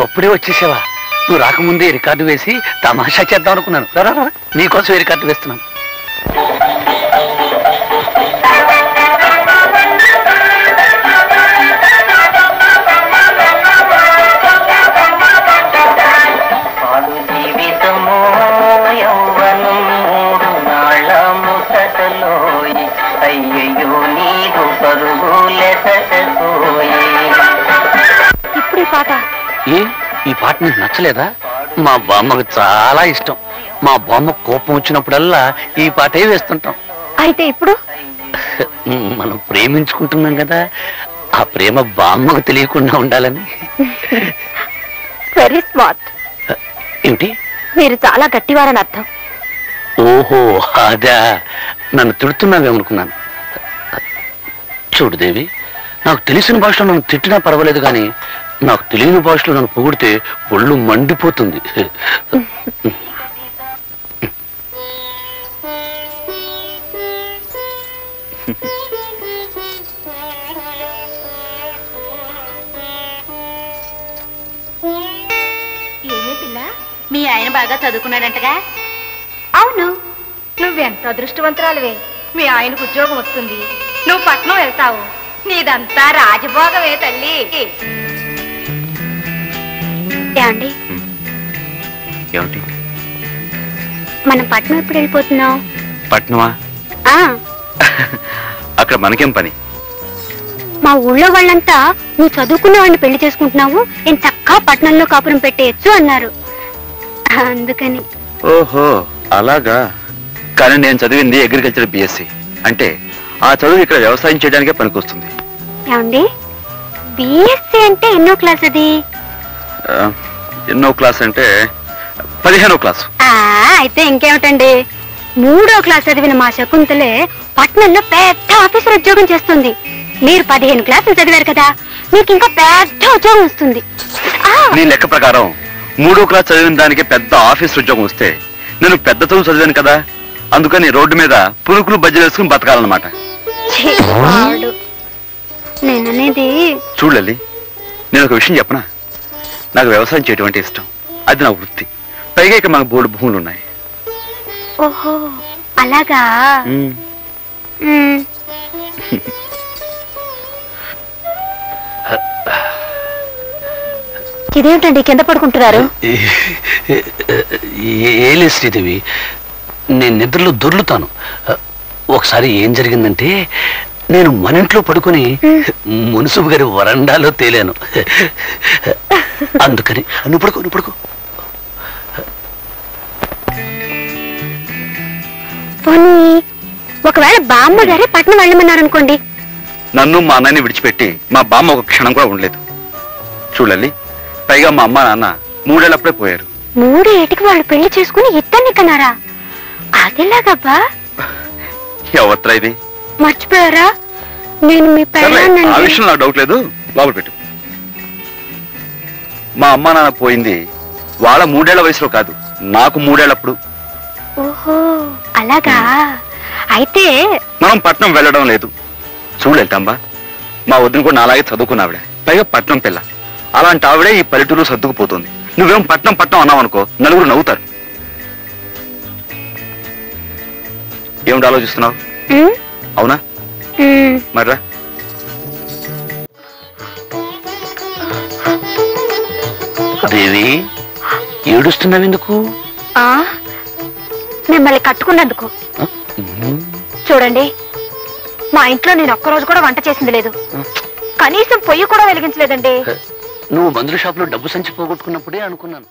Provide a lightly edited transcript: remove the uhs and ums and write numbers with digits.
నువ్వు అప్పుడే వచ్చేసావా? నువ్వు రాకముందే రికార్డు వేసి తమాషా చేద్దాం అనుకున్నాను. రా నీకోసం రికార్డు వేస్తున్నాను. ఇప్పుడు పాట ఈ పాట నీకు నచ్చలేదా? మా బామ్మకు చాలా ఇష్టం. మా బామ్మ కోపం వచ్చినప్పుడల్లా ఈ పాటే వేస్తుంటాం. అయితే ఇప్పుడు మనం ప్రేమించుకుంటున్నాం కదా, ఆ ప్రేమ బామ్మకు తెలియకుండా ఉండాలని. Very smart. ఏంటి? మీరు చాలా గట్టివారని అర్థం. ఓహో అదా, నన్ను తిడుతున్నావేమనుకున్నాను. చూడు దేవి, నాకు తెలిసిన భాషలో నన్ను తిట్టినా పర్వాలేదు, కానీ నాకు తెలియని భాషలో నన్ను పొగిడితే ఒళ్ళు మండిపోతుంది. ఏమే పిల్ల, మీ ఆయన బాగా చదువుకున్నాడంటగా? అవును. నువ్వెంత అదృష్టవంతురాలువే. మీ ఆయనకు ఉద్యోగం వస్తుంది, నువ్వు పట్నం వెళ్తావు. నీదంతా రాజభోగమే తల్లి. ఏమండి, ఏమిటి? మనం పట్నం ఎప్పుడు వెళ్ళిపోతున్నాం? పట్నమా? అక్కడ మనకేం పని? మా ఊళ్ళో వాళ్ళంతా నువ్వు చదువుకున్న వాడిని పెళ్లి చేసుకుంటున్నావు, నేను చక్కగా పట్నంలో కాపురం పెట్టేయచ్చు అన్నారు. అందుకని. ఓహో అలాగా. కానీ నేను చదివింది అగ్రికల్చర్ బిఎస్సి. అంటే ఆ చదువు ఇక్కడ వ్యవసాయం చేయడానికే పనికొస్తుంది. ఏమండి, బిఎస్సి అంటే ఎన్నో క్లాస్ అది? ఎన్నో క్లాస్ అంటే 15వ క్లాసు. అయితే ఇంకేమిటండి, 3వ క్లాస్ చదివిన మా శకుంతలే పట్నంలో పెద్ద ఆఫీసర్ ఉద్యోగం చేస్తుంది. మీరు 15 క్లాసులు చదివారు కదా, మీకు ఇంకా పెద్ద ఉద్యోగం వస్తుంది. నీ లెక్క ప్రకారం 3వ క్లాస్ చదివిన దానికి పెద్ద ఆఫీస్ ఉద్యోగం వస్తే నేను పెద్ద చదువు చదివాను కదా, అందుకని రోడ్డు మీద పురుకులు బజ్జలు వేసుకుని బతకాలన్నమాట. నేననేది చూడలే, నేను ఒక విషయం చెప్పనా? నాకు వ్యవసాయం చేయడం అంటే ఇష్టం, అది నా వృత్తి. పైగా ఇక మాకు బోర్డు భూములు ఉన్నాయి. ఓహో అలాగా. ఇదేమిటండి కింద పడుకుంటున్నారు? ఏలే శ్రీదేవి, నేను నిద్రలో దొర్లుతాను. ఒకసారి ఏం జరిగిందంటే, నేను మన ఇంట్లో పడుకుని మున్సిపు గారి వరండాలో తేలాను. అందుకని నువ్వు పడుకో. పోనీ ఒకవేళ బామ్మ గారే పట్నం వెళ్ళమన్నారనుకోండి. నన్ను మా అన్నని విడిచిపెట్టి మా బామ్మ ఒక క్షణం కూడా ఉండలేదు. చూడాలి, పైగా మా అమ్మ నాన్న 3 ఏళ్ళప్పుడే పోయారు. 3 ఏటికి వాళ్ళు పెళ్లి చేసుకుని ఇద్దరిని కన్నారా? అదేలాగబ్బా? ఎవత్రా ఇది? మర్చిపోయారా? నేను మీ ఆ విషయం నాకు డౌట్ లేదు, లోపల పెట్టు. మా అమ్మ నాన్న పోయింది వాళ్ళ 3 ఏళ్ల వయసులో కాదు, నాకు 3 ఏళ్ళప్పుడు. ఓహో అలాగా. అయితే మనం పట్నం వెళ్ళడం లేదు. చూడలేంటమ్మా, మా వదిన కూడా నాలాగే చదువుకున్న ఆవిడ, పైగా పట్నం పిల్ల. అలాంటి ఆవిడే ఈ పల్లెటూరు సర్దుకుపోతుంది. నువ్వేం పట్నం అన్నావు అనుకో, నలుగురు నవ్వుతారు. ఏమిటి ఆలోచిస్తున్నావు? అవునా? మర్రా. దేవి, ఏడుస్తున్నావు ఎందుకు? మిమ్మల్ని కట్టుకున్నందుకు. చూడండి, మా ఇంట్లో నేను ఒక్కరోజు కూడా వంట చేసింది లేదు, కనీసం పొయ్యి కూడా వెలిగించలేదండి. నువ్వు మందుల షాప్ లో డబ్బు సంచి పోగొట్టుకున్నప్పుడే అనుకున్నాను.